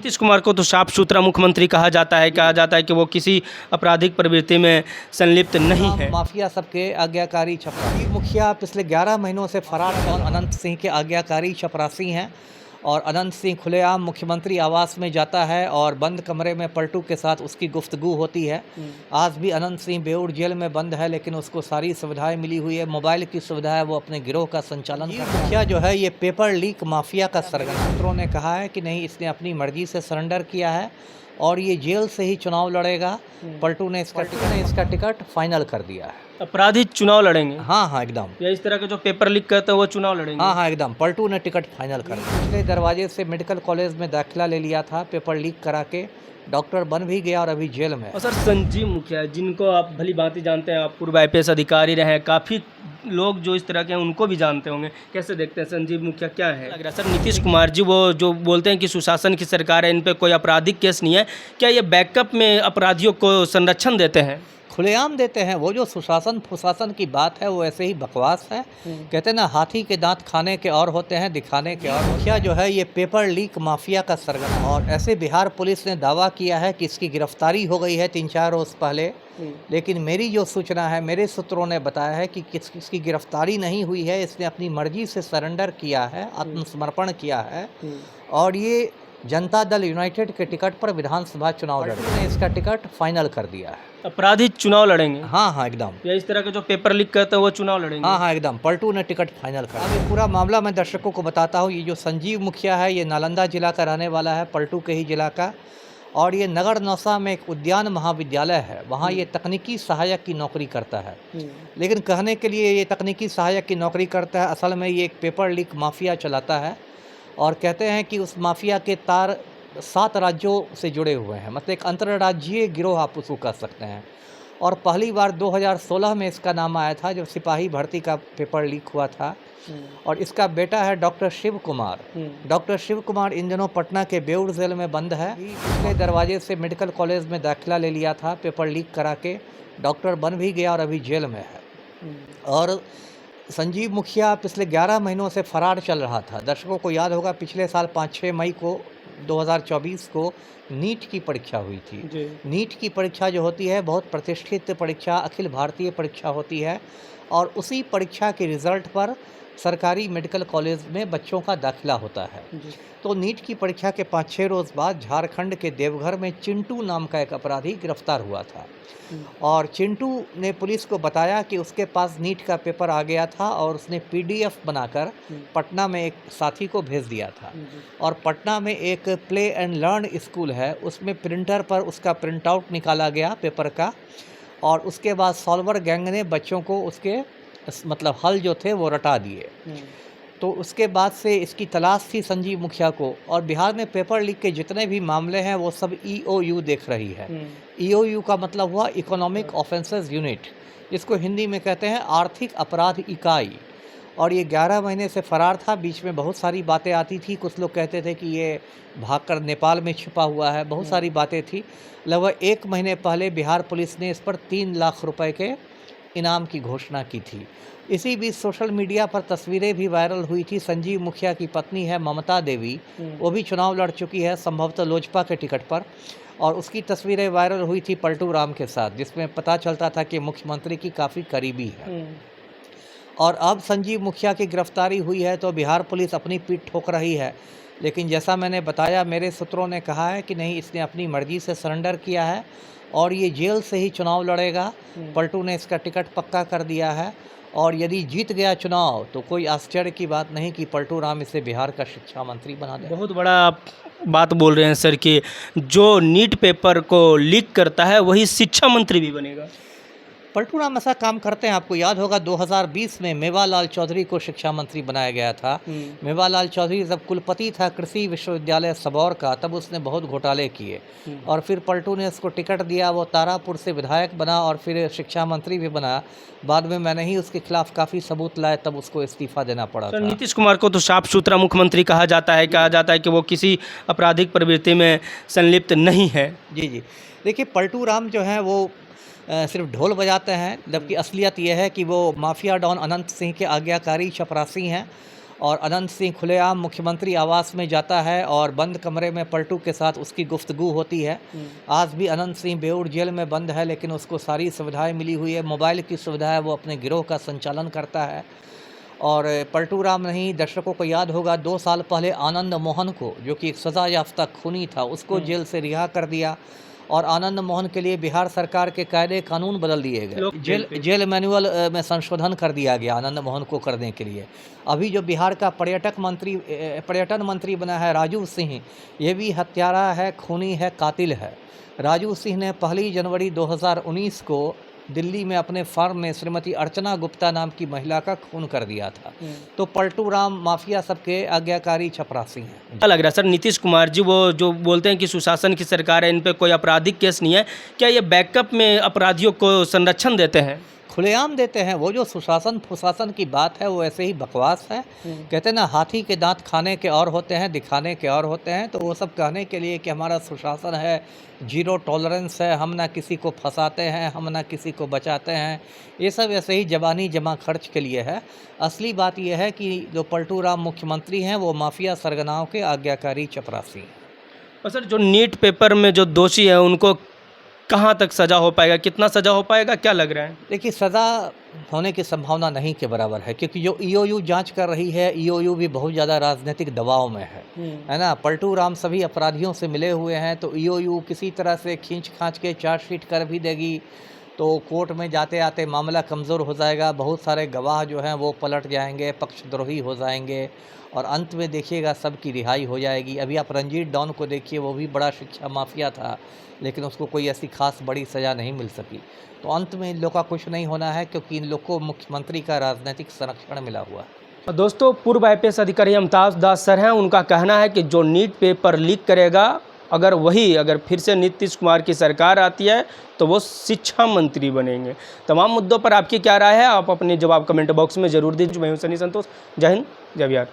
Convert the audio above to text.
नीतीश कुमार को तो साफ सुथरा मुख्यमंत्री कहा जाता है कि वो किसी आपराधिक प्रवृत्ति में संलिप्त नहीं है। माफिया सबके आज्ञाकारी चपरासी मुखिया पिछले 11 महीनों से फरार और अनंत सिंह के आज्ञाकारी चपरासी हैं। और अनंत सिंह खुलेआम मुख्यमंत्री आवास में जाता है और बंद कमरे में पलटू के साथ उसकी गुफ्तगू होती है। आज भी अनंत सिंह बेऊर जेल में बंद है, लेकिन उसको सारी सुविधाएं मिली हुई है, मोबाइल की सुविधा है, वो अपने गिरोह का संचालन करता है। मुखिया जो है ये पेपर लीक माफिया का सरगना। सूत्रों ने कहा है कि नहीं, इसने अपनी मर्जी से सरेंडर किया है और ये जेल से ही चुनाव लड़ेगा। पलटू ने इसका टिकट फाइनल कर दिया है। अपराधी चुनाव लड़ेंगे? हाँ एकदम। या इस तरह के जो पेपर लीक करते हैं वो चुनाव लड़ेंगे? हाँ एकदम। पलटू ने टिकट फाइनल कर दिया। पिछले दरवाजे से मेडिकल कॉलेज में दाखिला ले लिया था, पेपर लीक करा के डॉक्टर बन भी गया और अभी जेल में। और सर, संजीव मुखिया जिनको आप भली भांति जानते हैं, आप पूर्व IPS अधिकारी रहे हैं, काफ़ी लोग जो इस तरह के हैं उनको भी जानते होंगे, कैसे देखते हैं संजीव मुखिया क्या है? लग रहा है सर, नीतीश कुमार जी वो जो बोलते हैं कि सुशासन की सरकार है, इन पे कोई आपराधिक केस नहीं है, क्या ये बैकअप में अपराधियों को संरक्षण देते हैं? खुलेआम देते हैं। वो जो सुशासन फुशासन की बात है वो ऐसे ही बकवास है। कहते हैं ना, हाथी के दांत खाने के और होते हैं, दिखाने के और। मुखिया जो है ये पेपर लीक माफिया का सरगना। और ऐसे बिहार पुलिस ने दावा किया है कि इसकी गिरफ्तारी हो गई है 3-4 रोज़ पहले, लेकिन मेरी जो सूचना है, मेरे सूत्रों ने बताया है कि इसकी गिरफ्तारी नहीं हुई है। इसने अपनी मर्जी से सरेंडर किया है, आत्मसमर्पण किया है और ये जनता दल यूनाइटेड के टिकट पर विधानसभा चुनाव लड़ेगा। ने इसका टिकट फाइनल कर दिया है। अपराधी चुनाव लड़ेंगे? हाँ एकदम। या इस तरह के जो पेपर लीक करते हैं वो चुनाव लड़ेंगे? हाँ एकदम। पलटू ने टिकट फाइनल कर दिया। पूरा मामला मैं दर्शकों को बताता हूँ। ये जो संजीव मुखिया है ये नालंदा जिला का रहने वाला है, पलटू के ही जिला का। और ये नगर नौसा में एक उद्यान महाविद्यालय है, वहाँ ये तकनीकी सहायक की नौकरी करता है। लेकिन कहने के लिए ये तकनीकी सहायक की नौकरी करता है, असल में ये एक पेपर लीक माफिया चलाता है। और कहते हैं कि उस माफिया के तार 7 राज्यों से जुड़े हुए हैं, मतलब एक अंतर्राज्यीय गिरोह आप उसको कह सकते हैं। और पहली बार 2016 में इसका नाम आया था जब सिपाही भर्ती का पेपर लीक हुआ था। और इसका बेटा है डॉक्टर शिव कुमार। डॉक्टर शिव कुमार इन दिनों पटना के बेऊर जेल में बंद है। पिछले दरवाजे से मेडिकल कॉलेज में दाखिला ले लिया था, पेपर लीक करा के डॉक्टर बन भी गया और अभी जेल में है। और संजीव मुखिया पिछले 11 महीनों से फरार चल रहा था। दर्शकों को याद होगा, पिछले साल 5-6 मई को 2024 को नीट की परीक्षा हुई थी। नीट की परीक्षा जो होती है बहुत प्रतिष्ठित परीक्षा, अखिल भारतीय परीक्षा होती है। और उसी परीक्षा के रिज़ल्ट पर सरकारी मेडिकल कॉलेज में बच्चों का दाखिला होता है। तो नीट की परीक्षा के 5-6 रोज़ बाद झारखंड के देवघर में चिंटू नाम का एक अपराधी गिरफ्तार हुआ था। और चिंटू ने पुलिस को बताया कि उसके पास नीट का पेपर आ गया था और उसने PDF बनाकर पटना में एक साथी को भेज दिया था। और पटना में एक प्ले एंड लर्न स्कूल है, उसमें प्रिंटर पर उसका प्रिंट आउट निकाला गया पेपर का। और उसके बाद सॉल्वर गैंग ने बच्चों को उसके मतलब हल जो थे वो रटा दिए। तो उसके बाद से इसकी तलाश थी संजीव मुखिया को। और बिहार में पेपर लीक के जितने भी मामले हैं वो सब EOU देख रही है। EOU का मतलब हुआ इकोनॉमिक ऑफेंसेस यूनिट, इसको हिंदी में कहते हैं आर्थिक अपराध इकाई। और ये 11 महीने से फरार था। बीच में बहुत सारी बातें आती थी, कुछ लोग कहते थे कि ये भागकर नेपाल में छिपा हुआ है, बहुत सारी बातें थी। लगभग 1 महीने पहले बिहार पुलिस ने इस पर 3 लाख रुपए के इनाम की घोषणा की थी। इसी बीच सोशल मीडिया पर तस्वीरें भी वायरल हुई थी। संजीव मुखिया की पत्नी है ममता देवी, वो भी चुनाव लड़ चुकी है, संभवतः लोजपा के टिकट पर। और उसकी तस्वीरें वायरल हुई थी पलटू राम के साथ, जिसमें पता चलता था कि मुख्यमंत्री की काफ़ी करीबी है। और अब संजीव मुखिया की गिरफ्तारी हुई है तो बिहार पुलिस अपनी पीठ ठोक रही है। लेकिन जैसा मैंने बताया, मेरे सूत्रों ने कहा है कि नहीं, इसने अपनी मर्जी से सरेंडर किया है और ये जेल से ही चुनाव लड़ेगा। पलटू ने इसका टिकट पक्का कर दिया है। और यदि जीत गया चुनाव तो कोई आश्चर्य की बात नहीं कि पलटू राम इसे बिहार का शिक्षा मंत्री बना दे। बहुत बड़ा आप बात बोल रहे हैं सर कि जो नीट पेपर को लीक करता है वही शिक्षा मंत्री भी बनेगा। पलटू राम ऐसा काम करते हैं। आपको याद होगा 2020 में मेवालाल चौधरी को शिक्षा मंत्री बनाया गया था। मेवालाल चौधरी जब कुलपति था कृषि विश्वविद्यालय सबौर का, तब उसने बहुत घोटाले किए। और फिर पलटू ने उसको टिकट दिया, वो तारापुर से विधायक बना और फिर शिक्षा मंत्री भी बना। बाद में मैंने ही उसके खिलाफ काफ़ी सबूत लाए, तब उसको इस्तीफा देना पड़ा था। नीतीश कुमार को तो साफ सुथरा मुख्यमंत्री कहा जाता है कि वो किसी आपराधिक प्रवृत्ति में संलिप्त नहीं है। जी। देखिए, पलटू राम जो हैं वो सिर्फ ढोल बजाते हैं, जबकि असलियत यह है कि वो माफिया डॉन अनंत सिंह के आज्ञाकारी चपरासी हैं। और अनंत सिंह खुलेआम मुख्यमंत्री आवास में जाता है और बंद कमरे में पलटू के साथ उसकी गुफ्तगू होती है। आज भी अनंत सिंह बेऊर जेल में बंद है, लेकिन उसको सारी सुविधाएं मिली हुई है, मोबाइल की सुविधा है, वो अपने गिरोह का संचालन करता है। और पलटू राम नहीं, दर्शकों को याद होगा 2 साल पहले आनंद मोहन को, जो कि एक सज़ा याफ्ता खूनी था, उसको जेल से रिहा कर दिया और आनंद मोहन के लिए बिहार सरकार के कायदे कानून बदल दिए गए। जेल मैनुअल में संशोधन कर दिया गया आनंद मोहन को करने के लिए। अभी जो बिहार का पर्यटन मंत्री बना है राजू सिंह, ये भी हत्यारा है, खूनी है, कातिल है। राजू सिंह ने 1 जनवरी 2019 को दिल्ली में अपने फार्म में श्रीमती अर्चना गुप्ता नाम की महिला का खून कर दिया था। तो पलटू राम माफिया सबके आज्ञाकारी चपरासी हैं। क्या लग रहा है सर, नीतीश कुमार जी वो जो बोलते हैं कि सुशासन की सरकार है, इन पे कोई आपराधिक केस नहीं है, क्या ये बैकअप में अपराधियों को संरक्षण देते हैं? खुलेआम देते हैं। वो जो सुशासन फुशासन की बात है वो ऐसे ही बकवास है। कहते हैं ना, हाथी के दांत खाने के और होते हैं, दिखाने के और होते हैं। तो वो सब कहने के लिए कि हमारा सुशासन है, जीरो टॉलरेंस है, हम ना किसी को फंसाते हैं, हम ना किसी को बचाते हैं, ये सब ऐसे ही जबानी जमा खर्च के लिए है। असली बात यह है कि जो पलटू राम मुख्यमंत्री हैं वो माफिया सरगनाओं के आज्ञाकारी चपरासी हैं। और सर, जो नीट पेपर में जो दोषी है उनको कहाँ तक सज़ा हो पाएगा, कितना सज़ा हो पाएगा, क्या लग रहा है? देखिए, सज़ा होने की संभावना नहीं के बराबर है, क्योंकि जो ईओयू जांच कर रही है, ईओयू भी बहुत ज़्यादा राजनीतिक दबाव में है ना। पलटू राम सभी अपराधियों से मिले हुए हैं, तो ईओयू किसी तरह से खींच खांच के चार्जशीट कर भी देगी तो कोर्ट में जाते आते मामला कमज़ोर हो जाएगा। बहुत सारे गवाह जो हैं वो पलट जाएंगे, पक्षद्रोही हो जाएंगे और अंत में देखिएगा सबकी रिहाई हो जाएगी। अभी आप रंजीत डॉन को देखिए, वो भी बड़ा शिक्षा माफिया था, लेकिन उसको कोई ऐसी खास बड़ी सज़ा नहीं मिल सकी। तो अंत में इन लोग का कुछ नहीं होना है, क्योंकि इन लोग को मुख्यमंत्री का राजनीतिक संरक्षण मिला हुआ है। दोस्तों, पूर्व IPS अधिकारी अमिताभ दास सर हैं, उनका कहना है कि जो नीट पेपर लीक करेगा, अगर फिर से नीतीश कुमार की सरकार आती है तो वो शिक्षा मंत्री बनेंगे। तमाम मुद्दों पर आपकी क्या राय है, आप अपने जवाब कमेंट बॉक्स में ज़रूर दीजिए। मैं हूं सनी संतोष। जय हिंद, जय बिहार।